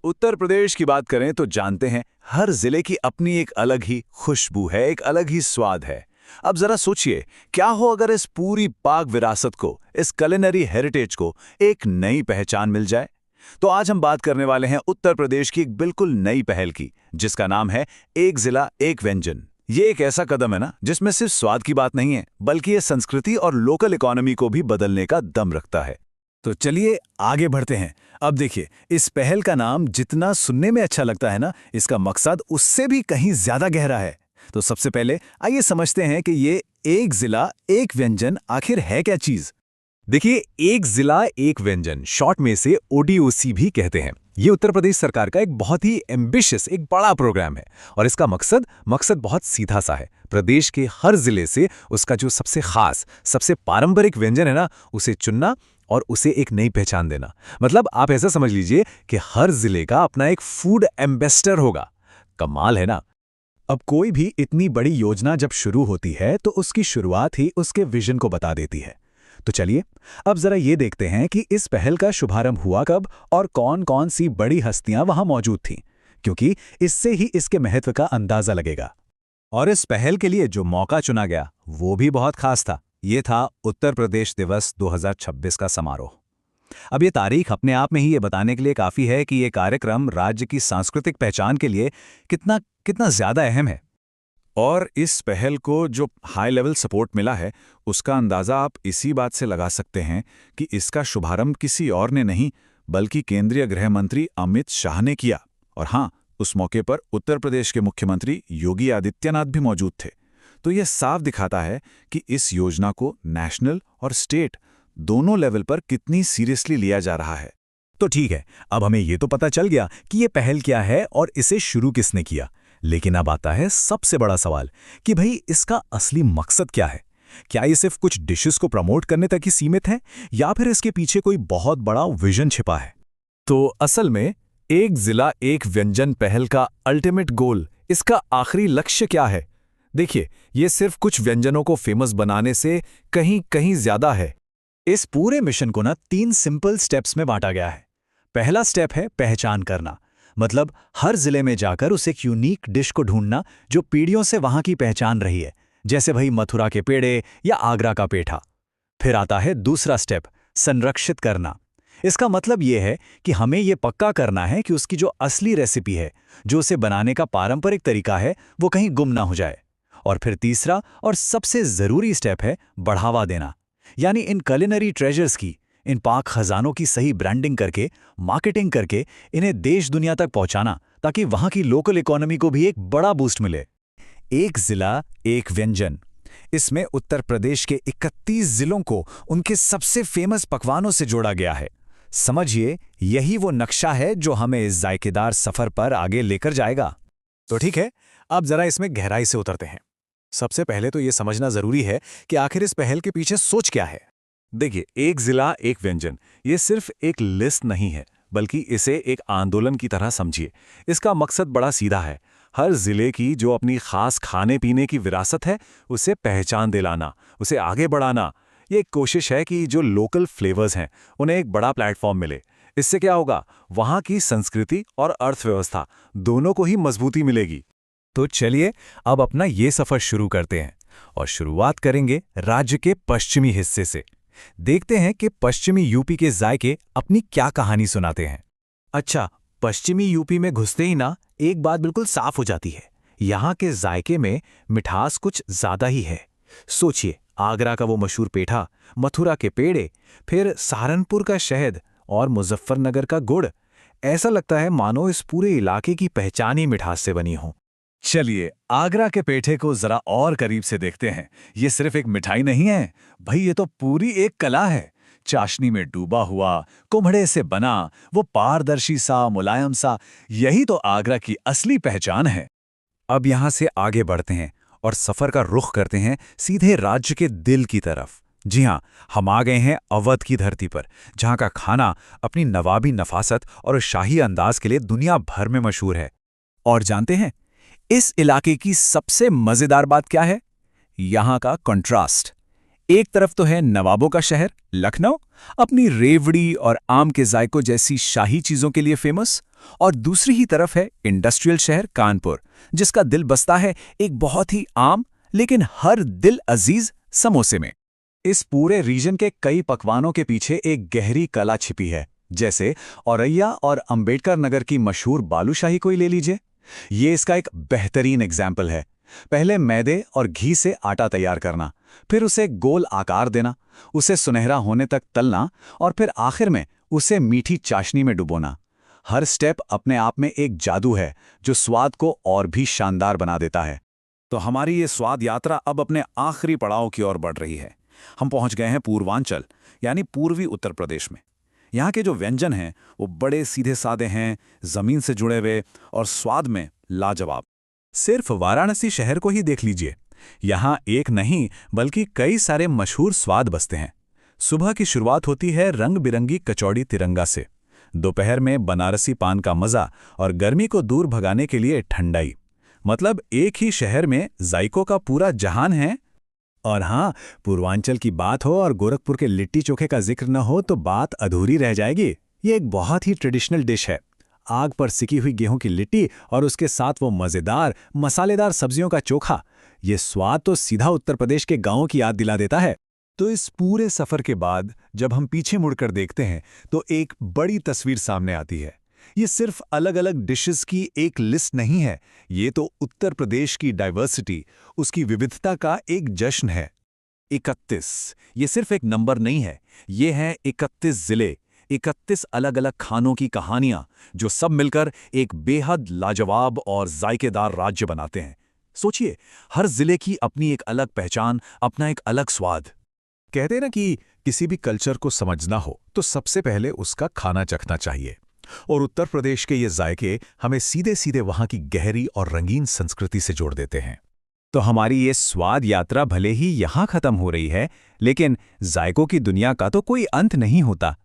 उत्तर प्रदेश की बात करें तो जानते हैं हर जिले की अपनी एक अलग ही खुशबू है, एक अलग ही स्वाद है। अब जरा सोचिए, क्या हो अगर इस पूरी पाक विरासत को, इस कुलिनरी हेरिटेज को एक नई पहचान मिल जाए। तो आज हम बात करने वाले हैं उत्तर प्रदेश की एक बिल्कुल नई पहल की, जिसका नाम है एक जिला एक व्यंजन। ये एक ऐसा कदम है ना, जिसमें सिर्फ स्वाद की बात नहीं है, बल्कि ये संस्कृति और लोकल इकोनॉमी को भी बदलने का दम रखता है। तो चलिए आगे बढ़ते हैं। अब देखिए, इस पहल का नाम जितना सुनने में अच्छा लगता है ना, इसका मकसद उससे भी कहीं ज्यादा गहरा है। तो सबसे पहले आइए समझते हैं कि ये एक जिला एक व्यंजन आखिर है क्या चीज। देखिए, एक जिला एक व्यंजन शॉर्ट में से ओडीओसी भी कहते हैं। ये उत्तर प्रदेश सरकार का एक बहुत ही एम्बिशियस, एक बड़ा प्रोग्राम है। और इसका मकसद बहुत सीधा सा है। प्रदेश के हर जिले से उसका जो सबसे खास, सबसे पारंपरिक व्यंजन है ना, उसे चुनना और उसे एक नई पहचान देना। मतलब आप ऐसा समझ लीजिए कि हर जिले का अपना एक फूड एम्बेसडर होगा। कमाल है ना। अब कोई भी इतनी बड़ी योजना जब शुरू होती है तो उसकी शुरुआत ही उसके विजन को बता देती है। तो चलिए अब जरा ये देखते हैं कि इस पहल का शुभारंभ हुआ कब और कौन कौन सी बड़ी हस्तियां वहां मौजूद थीं, क्योंकि इससे ही इसके महत्व का अंदाजा लगेगा। और इस पहल के लिए जो मौका चुना गया वो भी बहुत खास था। ये था उत्तर प्रदेश दिवस 2026 का समारोह। अब ये तारीख अपने आप में ही ये बताने के लिए काफी है कि ये कार्यक्रम राज्य की सांस्कृतिक पहचान के लिए कितना कितना ज्यादा अहम है। और इस पहल को जो हाई लेवल सपोर्ट मिला है, उसका अंदाजा आप इसी बात से लगा सकते हैं कि इसका शुभारंभ किसी और ने नहीं, बल्कि केंद्रीय गृह मंत्री अमित शाह ने किया। और हाँ, उस मौके पर उत्तर प्रदेश के मुख्यमंत्री योगी आदित्यनाथ भी मौजूद थे। तो यह साफ दिखाता है कि इस योजना को नेशनल और स्टेट दोनों लेवल पर कितनी सीरियसली लिया जा रहा है। तो ठीक है, अब हमें ये तो पता चल गया कि ये पहल क्या है और इसे शुरू किसने किया। लेकिन अब आता है सबसे बड़ा सवाल कि भाई इसका असली मकसद क्या है। क्या ये सिर्फ कुछ डिशेस को प्रमोट करने तक ही सीमित है या फिर इसके पीछे कोई बहुत बड़ा विजन छिपा है। तो असल में एक जिला एक व्यंजन पहल का अल्टीमेट गोल, इसका आखिरी लक्ष्य क्या है। देखिए, ये सिर्फ कुछ व्यंजनों को फेमस बनाने से कहीं कहीं ज्यादा है। इस पूरे मिशन को ना 3 सिंपल स्टेप्स में बांटा गया है। पहला स्टेप है पहचान करना, मतलब हर जिले में जाकर उस एक यूनिक डिश को ढूंढना जो पीढ़ियों से वहां की पहचान रही है, जैसे भाई मथुरा के पेड़े या आगरा का पेठा। फिर आता है दूसरा स्टेप, संरक्षित करना। इसका मतलब यह है कि हमें यह पक्का करना है कि उसकी जो असली रेसिपी है, जो उसे बनाने का पारंपरिक तरीका है, वो कहीं गुम ना हो जाए। और फिर तीसरा और सबसे जरूरी स्टेप है बढ़ावा देना, यानी इन कुलिनरी ट्रेजर्स की, इन पाक खजानों की सही ब्रांडिंग करके, मार्केटिंग करके इन्हें देश दुनिया तक पहुंचाना, ताकि वहां की लोकल इकोनॉमी को भी एक बड़ा बूस्ट मिले। एक जिला एक व्यंजन, इसमें उत्तर प्रदेश के 31 जिलों को उनके सबसे फेमस पकवानों से जोड़ा गया है। समझिए, यही वो नक्शा है जो हमें इस जायकेदार सफर पर आगे लेकर जाएगा। तो ठीक है, अब जरा इसमें गहराई से उतरते हैं। सबसे पहले तो ये समझना जरूरी है कि आखिर इस पहल के पीछे सोच क्या है। देखिए, एक जिला एक व्यंजन ये सिर्फ एक लिस्ट नहीं है, बल्कि इसे एक आंदोलन की तरह समझिए। इसका मकसद बड़ा सीधा है। हर जिले की जो अपनी खास खाने पीने की विरासत है, उसे पहचान दिलाना, उसे आगे बढ़ाना। ये एक कोशिश है कि जो लोकल फ्लेवर्स हैं उन्हें एक बड़ा प्लेटफॉर्म मिले। इससे क्या होगा, वहाँ की संस्कृति और अर्थव्यवस्था दोनों को ही मजबूती मिलेगी। तो चलिए अब अपना ये सफर शुरू करते हैं और शुरुआत करेंगे राज्य के पश्चिमी हिस्से से। देखते हैं कि पश्चिमी यूपी के जायके अपनी क्या कहानी सुनाते हैं। अच्छा, पश्चिमी यूपी में घुसते ही ना एक बात बिल्कुल साफ हो जाती है। यहाँ के जायके में मिठास कुछ ज्यादा ही है। सोचिए, आगरा का वो मशहूर पेठा, मथुरा के पेड़े, फिर सहारनपुर का शहद और मुजफ्फरनगर का गुड़। ऐसा लगता है मानो इस पूरे इलाके की पहचान ही मिठास से बनी हो। चलिए आगरा के पेठे को जरा और करीब से देखते हैं। ये सिर्फ एक मिठाई नहीं है भाई, ये तो पूरी एक कला है। चाशनी में डूबा हुआ, कुम्हड़े से बना, वो पारदर्शी सा, मुलायम सा, यही तो आगरा की असली पहचान है। अब यहां से आगे बढ़ते हैं और सफर का रुख करते हैं सीधे राज्य के दिल की तरफ। जी हां, हम आ गए हैं अवध की धरती पर, जहां का खाना अपनी नवाबी नफासत और शाही अंदाज के लिए दुनिया भर में मशहूर है। और जानते हैं इस इलाके की सबसे मजेदार बात क्या है? यहां का कंट्रास्ट। एक तरफ तो है नवाबों का शहर लखनऊ, अपनी रेवड़ी और आम के जायकों जैसी शाही चीजों के लिए फेमस, और दूसरी ही तरफ है इंडस्ट्रियल शहर कानपुर, जिसका दिल बसता है एक बहुत ही आम लेकिन हर दिल अजीज समोसे में। इस पूरे रीजन के कई पकवानों के पीछे एक गहरी कला छिपी है, जैसे औरैया और अंबेडकर नगर की मशहूर बालूशाही को ही ले लीजिए। ये इसका एक बेहतरीन एग्जाम्पल है। पहले मैदे और घी से आटा तैयार करना, फिर उसे गोल आकार देना, उसे सुनहरा होने तक तलना और फिर आखिर में उसे मीठी चाशनी में डुबोना। हर स्टेप अपने आप में एक जादू है जो स्वाद को और भी शानदार बना देता है। तो हमारी ये स्वाद यात्रा अब अपने आखिरी पड़ाव की ओर बढ़ रही है। हम पहुंच गए हैं पूर्वांचल यानी पूर्वी उत्तर प्रदेश में। यहाँ के जो व्यंजन हैं वो बड़े सीधे सादे हैं, जमीन से जुड़े हुए और स्वाद में लाजवाब। सिर्फ वाराणसी शहर को ही देख लीजिए, यहाँ एक नहीं बल्कि कई सारे मशहूर स्वाद बसते हैं। सुबह की शुरुआत होती है रंग बिरंगी कचौड़ी तिरंगा से, दोपहर में बनारसी पान का मजा और गर्मी को दूर भगाने के लिए ठंडाई। मतलब एक ही शहर में जायकों का पूरा जहान है। और हाँ, पूर्वांचल की बात हो और गोरखपुर के लिट्टी चोखे का जिक्र न हो तो बात अधूरी रह जाएगी। ये एक बहुत ही ट्रेडिशनल डिश है। आग पर सिकी हुई गेहूं की लिट्टी और उसके साथ वो मज़ेदार मसालेदार सब्जियों का चोखा, ये स्वाद तो सीधा उत्तर प्रदेश के गांवों की याद दिला देता है। तो इस पूरे सफर के बाद जब हम पीछे मुड़कर देखते हैं तो एक बड़ी तस्वीर सामने आती है। ये सिर्फ अलग अलग डिशेस की एक लिस्ट नहीं है, ये तो उत्तर प्रदेश की डाइवर्सिटी, उसकी विविधता का एक जश्न है। 31, ये सिर्फ एक नंबर नहीं है, ये हैं 31 जिले, 31 अलग अलग खानों की कहानियां जो सब मिलकर एक बेहद लाजवाब और जायकेदार राज्य बनाते हैं। सोचिए, हर जिले की अपनी एक अलग पहचान, अपना एक अलग स्वाद। कहते हैं ना कि किसी भी कल्चर को समझना हो तो सबसे पहले उसका खाना चखना चाहिए, और उत्तर प्रदेश के ये जायके हमें सीधे सीधे वहां की गहरी और रंगीन संस्कृति से जोड़ देते हैं। तो हमारी ये स्वाद यात्रा भले ही यहाँ खत्म हो रही है, लेकिन जायकों की दुनिया का तो कोई अंत नहीं होता।